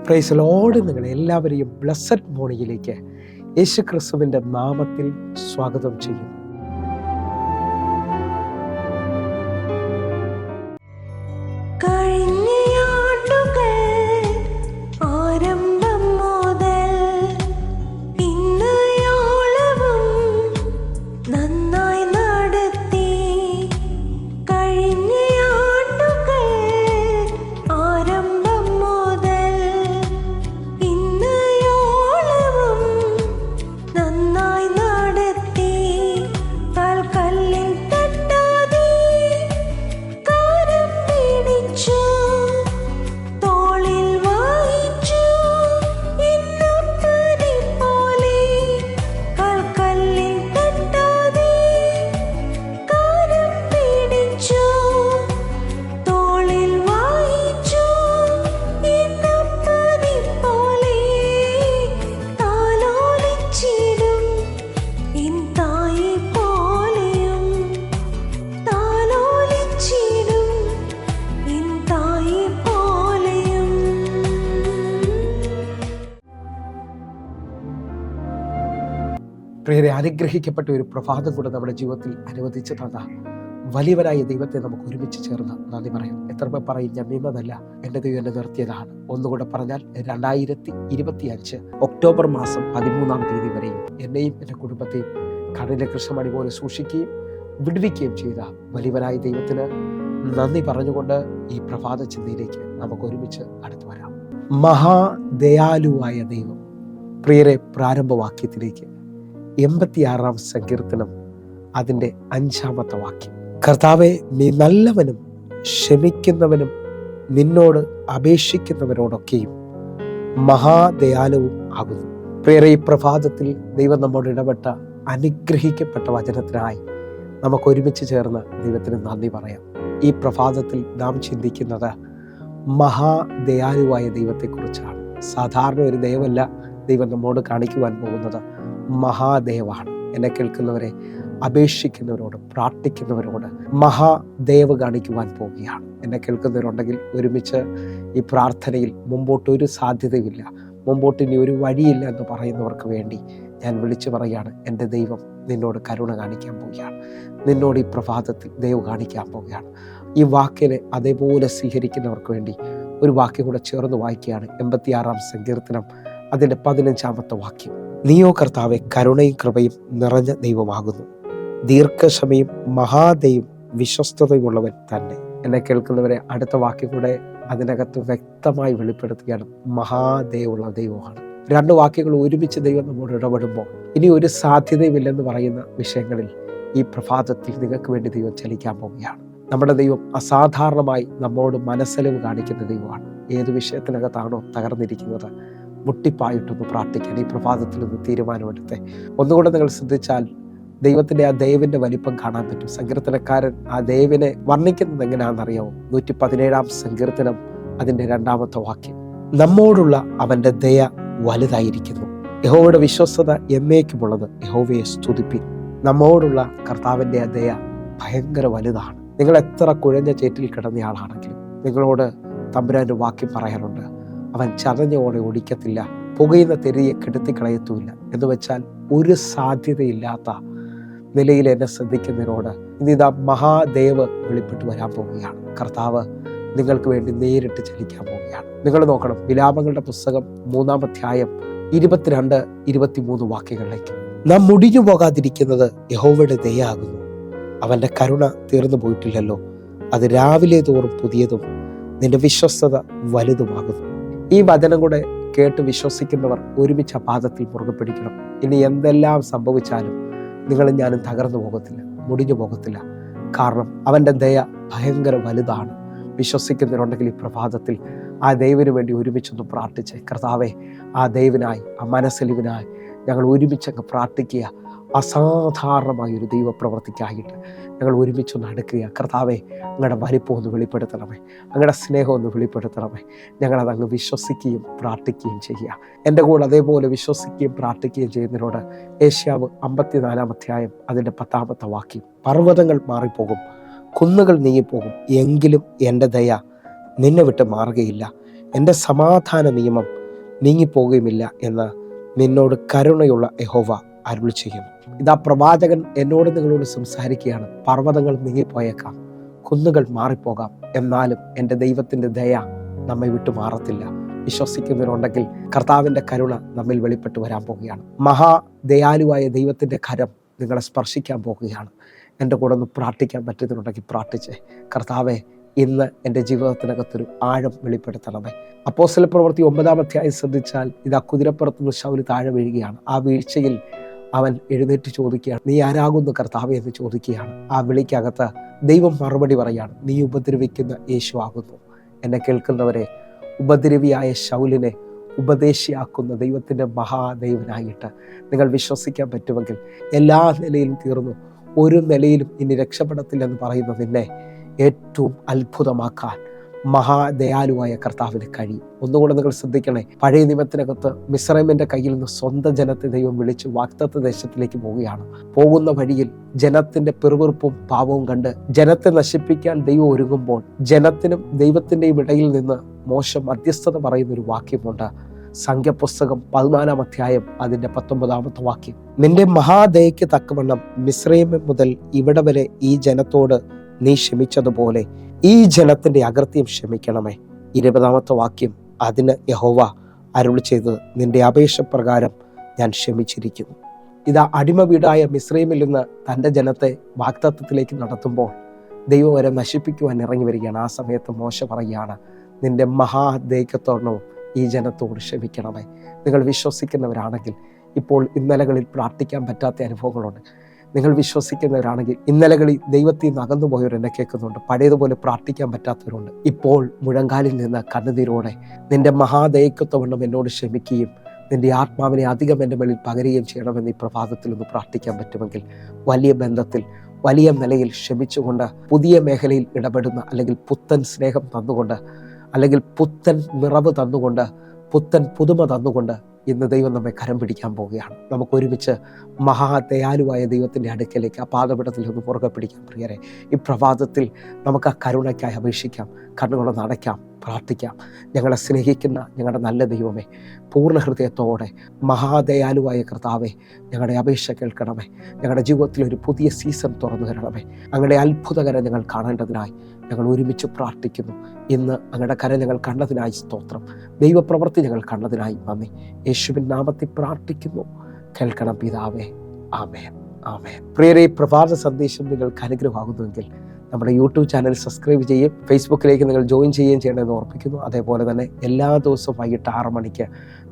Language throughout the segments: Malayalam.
Praise Lord. നിങ്ങളെ എല്ലാവരെയും ബ്ലെസ്സഡ് മോർണിംഗിലേക്ക് യേശു ക്രിസ്തുവിൻ്റെ നാമത്തിൽ സ്വാഗതം ചെയ്യുന്നു. പ്രിയരെ, അനുഗ്രഹിക്കപ്പെട്ട ഒരു പ്രഭാതം കൂടെ നമ്മുടെ ജീവിതത്തിൽ അനുവദിച്ചു തന്ന വലിയവനായ ദൈവത്തെ നമുക്ക് ഒരുമിച്ച് ചേർന്ന് നന്ദി പറയാം. എത്ര പേർ പറയും, ഞാൻ നിന്നതല്ല, എൻ്റെ ദൈവം എന്നെ നിർത്തിയതാണ്. ഒന്നുകൂടെ പറഞ്ഞാൽ 2025 ഒക്ടോബർ മാസം 13-ാം തീയതി വരെയും എന്നെയും എൻ്റെ കുടുംബത്തെയും കടലിലെ കൃഷ്ണമണി പോലെ സൂക്ഷിക്കുകയും വിടുവിക്കുകയും ചെയ്ത വലിയവനായ ദൈവത്തിന് നന്ദി പറഞ്ഞുകൊണ്ട് ഈ പ്രഭാത ചിന്തയിലേക്ക് നമുക്ക് ഒരുമിച്ച് അടുത്തു വരാം. മഹാദയാലുവായ ദൈവം. പ്രിയരെ, പ്രാരംഭവാക്യത്തിലേക്ക് 86-ാം സങ്കീർത്തനം അതിൻ്റെ 5-ാമത്തെ വാക്യം. കർത്താവേ, നീ നല്ലവനും ക്ഷമിക്കുന്നവനും നിന്നോട് അപേക്ഷിക്കുന്നവരോടൊക്കെയും മഹാദയാലുവും ആകുന്നു. പ്രിയരെ, ഈ പ്രഭാതത്തിൽ ദൈവം നമ്മോട് ഇടപെട്ട അനുഗ്രഹിക്കപ്പെട്ട വചനത്തിനായി നമുക്ക് ഒരുമിച്ച് ചേർന്ന് ദൈവത്തിന് നന്ദി പറയാം. ഈ പ്രഭാതത്തിൽ നാം ചിന്തിക്കുന്നത് മഹാദയാലുവായ ദൈവത്തെക്കുറിച്ചാണ്. സാധാരണ ഒരു ദൈവമല്ല ദൈവം നമ്മോട് കാണിക്കുവാൻ പോകുന്നത്, മഹാദേവാണ്. എന്നെ കേൾക്കുന്നവരെ, അപേക്ഷിക്കുന്നവരോട്, പ്രാർത്ഥിക്കുന്നവരോട് മഹാദേവ് കാണിക്കുവാൻ പോവുകയാണ്. എന്നെ കേൾക്കുന്നവരുണ്ടെങ്കിൽ ഒരുമിച്ച് ഈ പ്രാർത്ഥനയിൽ മുമ്പോട്ടൊരു സാധ്യതയില്ല, മുമ്പോട്ട് ഇനി ഒരു വഴിയില്ല എന്ന് പറയുന്നവർക്ക് വേണ്ടി ഞാൻ വിളിച്ചു പറയുകയാണ്, എൻ്റെ ദൈവം നിന്നോട് കരുണ കാണിക്കാൻ പോവുകയാണ്. നിന്നോട് ഈ പ്രഭാതത്തിൽ ദൈവം കാണിക്കാൻ പോവുകയാണ്. ഈ വാക്കിനെ അതേപോലെ സ്വീകരിക്കുന്നവർക്ക് വേണ്ടി ഒരു വാക്യം കൂടെ ചേർന്ന് വായിക്കുകയാണ്. 86-ാം സങ്കീർത്തനം അതിൻ്റെ 15-ാമത്തെ വാക്യം. നീയോ കർത്താവെ, കരുണയും കൃപയും നിറഞ്ഞ ദൈവമാകുന്നു, ദീർഘക്ഷമയും മഹാദയും വിശ്വസ്തതയുമുള്ളവൻ തന്നെ. എന്നെ കേൾക്കുന്നവരെ, അടുത്ത വാക്യം കൂടെ അതിനകത്ത് വ്യക്തമായി വെളിപ്പെടുത്തുകയാണ്, മഹാദയുള്ള ദൈവമാണ്. 2 വാക്യങ്ങൾ ഒരുമിച്ച് ദൈവം നമ്മോട് ഇടപെടുമ്പോൾ ഇനി ഒരു സാധ്യതയുമില്ലെന്ന് പറയുന്ന വിഷയങ്ങളിൽ ഈ പ്രഭാതത്തിൽ നിങ്ങൾക്ക് വേണ്ടി ദൈവം ചലിക്കാൻ പോവുകയാണ്. നമ്മുടെ ദൈവം അസാധാരണമായി നമ്മോട് മനസ്സലിവ് കാണിക്കുന്ന ദൈവമാണ്. ഏത് വിഷയത്തിനകത്താണോ തകർന്നിരിക്കുന്നത്, മുട്ടിപ്പായിട്ടൊന്ന് പ്രാർത്ഥിക്കാൻ ഈ പ്രഭാതത്തിൽ ഒന്ന് തീരുമാനമെടുത്തേ. ഒന്നുകൂടെ നിങ്ങൾ ശ്രദ്ധിച്ചാൽ ദൈവത്തിൻ്റെ ആ ദൈവന്റെ വലിപ്പം കാണാൻ പറ്റും. സങ്കീർത്തനക്കാരൻ ആ ദൈവനെ വർണ്ണിക്കുന്നത് എങ്ങനെയാണെന്നറിയാമോ? 117-ാം സങ്കീർത്തനം അതിൻ്റെ 2-ാമത്തെ വാക്യം. നമ്മോടുള്ള അവൻ്റെ ദയ വലുതായിരിക്കുന്നു, യഹോവയുടെ വിശ്വസ്തത എന്നേക്കുമുള്ളത്, യഹോവയെ സ്തുതിപ്പിൻ. നമ്മോടുള്ള കർത്താവിൻ്റെ ആ ദയ ഭയങ്കര വലുതാണ്. നിങ്ങൾ എത്ര കുഴഞ്ഞ ചേറ്റിൽ കിടന്നയാളാണെങ്കിലും നിങ്ങളോട് തമ്പുരാൻ്റെ വാക്യം പറയാറുണ്ട്, അവൻ ചതഞ്ഞോടെ ഓടിക്കത്തില്ല, പുകയുന്ന തെരിയെ കെടുത്തിക്കളയത്തുമില്ല. എന്ന് വെച്ചാൽ ഒരു സാധ്യതയില്ലാത്ത നിലയിൽ എന്നെ ശ്രദ്ധിക്കുന്നതിനോട് ഇന്നിതാ മഹാദേവ് വെളിപ്പെട്ട് വരാൻ പോവുകയാണ്. കർത്താവ് നിങ്ങൾക്ക് വേണ്ടി നേരിട്ട് ചലിക്കാൻ പോവുകയാണ്. നിങ്ങൾ നോക്കണം, വിലാപങ്ങളുടെ പുസ്തകം 3-ാം അധ്യായം 22-23 വാക്യങ്ങളിലേക്ക്. നാം മുടിഞ്ഞു പോകാതിരിക്കുന്നത് യഹോവയുടെ ദയയാകുന്നു, അവൻ്റെ കരുണ തീർന്നു പോയിട്ടില്ലല്ലോ, അത് രാവിലെ തോറും പുതിയതും നിന്റെ വിശ്വസ്തത വലുതുമാകുന്നു. ഈ വചനം കൂടെ കേട്ട് വിശ്വസിക്കുന്നവർ ഒരുമിച്ച് പാദത്തിൽ മുറുകെ പിടിക്കണം. ഇനി എന്തെല്ലാം സംഭവിച്ചാലും നിങ്ങളും ഞാനും തകർന്നു പോകത്തില്ല, മുടിഞ്ഞു പോകത്തില്ല. കാരണം അവൻ്റെ ദയ ഭയങ്കര വലുതാണ്. വിശ്വസിക്കുന്നവരുണ്ടെങ്കിൽ ഈ പ്രഭാതത്തിൽ ആ ദൈവന് വേണ്ടി ഒരുമിച്ചൊന്ന് പ്രാർത്ഥിച്ച്, കർത്താവെ, ആ ദൈവനായി, ആ മനസ്സലിവിനായി ഞങ്ങൾ ഒരുമിച്ചങ്ങ് പ്രാർത്ഥിക്കുക. അസാധാരണമായ ഒരു ദൈവപ്രവർത്തിക്കായിട്ട് ഞങ്ങൾ ഒരുമിച്ചൊന്ന് അടുക്കുക. കർത്താവെ, അങ്ങയുടെ വലിപ്പം ഒന്ന് വെളിപ്പെടുത്തണമേ, അങ്ങയുടെ സ്നേഹം ഒന്ന് വെളിപ്പെടുത്തണമേ. ഞങ്ങളതങ്ങ് വിശ്വസിക്കുകയും പ്രാർത്ഥിക്കുകയും ചെയ്യുക. എൻ്റെ കൂടെ അതേപോലെ വിശ്വസിക്കുകയും പ്രാർത്ഥിക്കുകയും ചെയ്യുന്നതിനോട് ഏഷ്യാവ് 54-ാം അധ്യായം അതിൻ്റെ 10-ാമത്തെ വാക്യം. പർവ്വതങ്ങൾ മാറിപ്പോകും, കുന്നുകൾ നീങ്ങിപ്പോകും, എങ്കിലും എൻ്റെ ദയ നിന്നെ വിട്ട് മാറുകയില്ല, എൻ്റെ സമാധാന നിയമം നീങ്ങിപ്പോകുകയുമില്ല എന്ന് നിന്നോട് കരുണയുള്ള യഹോവ അരുളി ചെയ്യുന്നു. ഇതാ പ്രവാചകൻ എന്നോട് നിങ്ങളോട് സംസാരിക്കുകയാണ്. പർവ്വതങ്ങൾ നീങ്ങിപ്പോയേക്കാം, കുന്നുകൾ മാറിപ്പോകാം, എന്നാലും എൻ്റെ ദൈവത്തിൻ്റെ ദയ നമ്മെ വിട്ടു മാറത്തില്ല. വിശ്വസിക്കുന്നവരുണ്ടെങ്കിൽ കർത്താവിൻ്റെ കരുണ നമ്മിൽ വെളിപ്പെട്ട് വരാൻ പോവുകയാണ്. മഹാദയാലുവായ ദൈവത്തിൻ്റെ കരം നിങ്ങളെ സ്പർശിക്കാൻ പോകുകയാണ്. എൻ്റെ കൂടെ ഒന്ന് പ്രാർത്ഥിക്കാൻ പറ്റുന്നുണ്ടെങ്കിൽ പ്രാർത്ഥിച്ചേ. കർത്താവെ, ഇന്ന് എൻ്റെ ജീവിതത്തിനകത്തൊരു ആഴം വെളിപ്പെടുത്തണമേ. അപ്പോസ്തല പ്രവൃത്തി 9-ാം അധ്യായം ശ്രദ്ധിച്ചാൽ ഇതാ കുതിരപ്പുറത്തുനിന്ന് ശൗൽ താഴെ വീഴുകയാണ്. ആ വീഴ്ചയിൽ അവൻ എഴുന്നേറ്റ് ചോദിക്കുകയാണ്, നീ ആരാകുന്നു കർത്താവേ എന്ന് ചോദിക്കുകയാണ്. ആ വിളിക്കകത്ത് ദൈവം മറുപടി പറയാണ്, നീ ഉപദ്രവിക്കുന്ന യേശു ആകുന്നു. എന്നെ കേൾക്കുന്നവരെ, ഉപദ്രവിയായ ശൗലിനെ ഉപദേശിയാക്കുന്ന ദൈവത്തിൻ്റെ മഹാദൈവനായിട്ട് നിങ്ങൾ വിശ്വസിക്കാൻ പറ്റുമെങ്കിൽ എല്ലാ നിലയിലും തീർന്നു, ഒരു നിലയിലും ഇനി രക്ഷപ്പെടത്തില്ലെന്ന് പറയുന്ന നിന്നെ ഏറ്റവും അത്ഭുതമാക്കാൻ മഹാദയാലുവായ കർത്താവിന് കഴിയും. ഒന്നുകൂടെ നിങ്ങൾ ശ്രദ്ധിക്കണേ. പഴയ നിയമത്തിനകത്ത് മിസ്രൈമിന്റെ കയ്യിൽ നിന്ന് സ്വന്തം ജനത്തെ ദൈവം വിളിച്ച് വാഗ്ദത്ത ദേശത്തിലേക്ക് പോവുകയാണ്. പോകുന്ന വഴിയിൽ ജനത്തിന്റെ പിറുപിറുപ്പും പാവവും കണ്ട് ജനത്തെ നശിപ്പിക്കാൻ ദൈവം ഒരുങ്ങുമ്പോൾ ജനത്തിനും ദൈവത്തിൻ്റെയും ഇടയിൽ നിന്ന് മോശ മധ്യസ്ഥത പറയുന്നൊരു വാക്യമുണ്ട്. സംഖ്യപുസ്തകം 14-ാം അധ്യായം അതിൻ്റെ 19-ാമത്തെ വാക്യം. നിന്റെ മഹാദയയ്ക്ക് തക്കവണ്ണം മിസ്രൈം മുതൽ ഇവിടെ വരെ ഈ ജനത്തോട് നീ ക്ഷമിച്ചതുപോലെ ഈ ജനത്തിന്റെ അകൃത്യം ക്ഷമിക്കണമേ. 20-ാമത്തെ വാക്യം. അതിന് യഹോവ അരുളി ചെയ്തത്, നിന്റെ അപേക്ഷ പ്രകാരം ഞാൻ ക്ഷമിച്ചിരിക്കുന്നു. ഇതാ അടിമ വീടായ മിസ്രൈമിൽ നിന്ന് തൻ്റെ ജനത്തെ വാഗ്ദത്തത്തിലേക്ക് നടത്തുമ്പോൾ ദൈവം വരെ നശിപ്പിക്കുവാൻ ഇറങ്ങി വരികയാണ്. ആ സമയത്ത് മോശ പറയുകയാണ്, നിന്റെ മഹാദൈക്യത്തോടവും ഈ ജനത്തോട് ക്ഷമിക്കണമേ. നിങ്ങൾ വിശ്വസിക്കുന്നവരാണെങ്കിൽ ഇപ്പോൾ ഇന്നലകളിൽ പ്രാർത്ഥിക്കാൻ പറ്റാത്ത അനുഭവങ്ങളുണ്ട്. നിങ്ങൾ വിശ്വസിക്കുന്നവരാണെങ്കിൽ ഇന്നലകളിൽ ദൈവത്തിൽ നിന്ന് അകന്നുപോയവർ എന്നെ കേൾക്കുന്നുണ്ട്. പഴയതുപോലെ പ്രാർത്ഥിക്കാൻ പറ്റാത്തവരുണ്ട്. ഇപ്പോൾ മുഴങ്കാലിൽ നിന്ന് കണ്ണുനീരോടെ നിന്റെ മഹാദൈക്യത്വവണ്ണം എന്നോട് ക്ഷമിക്കുകയും നിന്റെ ആത്മാവിനെ അധികം എൻ്റെ മേളിൽ പകരുകയും ചെയ്യണമെന്ന് ഈ പ്രഭാതത്തിൽ ഒന്ന് പ്രാർത്ഥിക്കാൻ പറ്റുമെങ്കിൽ വലിയ ബന്ധത്തിൽ വലിയ നിലയിൽ ക്ഷമിച്ചുകൊണ്ട് പുതിയ മേഖലയിൽ ഇടപെടുന്ന, അല്ലെങ്കിൽ പുത്തൻ സ്നേഹം തന്നുകൊണ്ട്, അല്ലെങ്കിൽ പുത്തൻ നിറവ് തന്നുകൊണ്ട്, പുത്തൻ പുതുമ തന്നുകൊണ്ട് ഇന്ന് ദൈവം നമ്മെ കരം പിടിക്കാൻ പോവുകയാണ്. നമുക്ക് ഒരുമിച്ച് മഹാദയാലുവായ ദൈവത്തിൻ്റെ അടുക്കലേക്ക് ആ പാദപീഠത്തിൽ ഒന്ന് പുറകെ പിടിക്കാം. പ്രിയരെ, ഈ പ്രഭാതത്തിൽ നമുക്ക് ആ കരുണയ്ക്കായി അപേക്ഷിക്കാം. കണ്ണുകളൊന്ന് അടയ്ക്കാം, പ്രാർത്ഥിക്കാം. ഞങ്ങളെ സ്നേഹിക്കുന്ന ഞങ്ങളുടെ നല്ല ദൈവമേ, പൂർണ്ണ ഹൃദയത്തോടെ മഹാദയാലുവായ കർത്താവേ, ഞങ്ങളുടെ അപേക്ഷ കേൾക്കണമേ. ഞങ്ങളുടെ ജീവിതത്തിൽ ഒരു പുതിയ സീസൺ തുറന്നു തരണമേ. അങ്ങയുടെ അത്ഭുതകരം ഞങ്ങൾ കാണേണ്ടതിനായി ഞങ്ങൾ ഒരുമിച്ച് പ്രാർത്ഥിക്കുന്നു. ഇന്ന് അങ്ങയുടെ കരം ഞങ്ങൾ കണ്ടതിനായി സ്തോത്രം. ദൈവപ്രവൃത്തി ഞങ്ങൾ കണ്ടതിനായി നന്ദി. യേശുവിൻ നാമത്തിൽ പ്രാർത്ഥിക്കുന്നു. കേൾക്കണം പിതാവേ. ആമേൻ, ആമേൻ. പ്രിയരെ, പ്രഭാത സന്ദേശം നിങ്ങൾക്ക് അനുഗ്രഹമാകുന്നുവെങ്കിൽ നമ്മുടെ യൂട്യൂബ് ചാനൽ സബ്സ്ക്രൈബ് ചെയ്യും, ഫേസ്ബുക്കിലേക്ക് നിങ്ങൾ ജോയിൻ ചെയ്യുകയും ചെയ്യണമെന്ന് ഓർപ്പിക്കുന്നു. അതേപോലെ തന്നെ എല്ലാ ദിവസവും വൈകിട്ട് 6 മണിക്ക്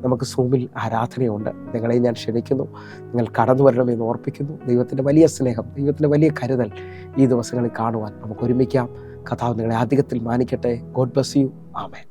നമുക്ക് സൂമിൽ ആരാധനയുണ്ട്. നിങ്ങളെ ഞാൻ ക്ഷണിക്കുന്നു. നിങ്ങൾ കടന്നു വരണമെന്ന് ഓർപ്പിക്കുന്നു. ദൈവത്തിൻ്റെ വലിയ സ്നേഹം, ദൈവത്തിൻ്റെ വലിയ കരുതൽ ഈ ദിവസങ്ങളിൽ കാണുവാൻ നമുക്ക് ഒരുമിക്കാം. കർത്താവ് നിങ്ങളെ അധികത്തിൽ മാനിക്കട്ടെ. God bless you. ആമേൻ.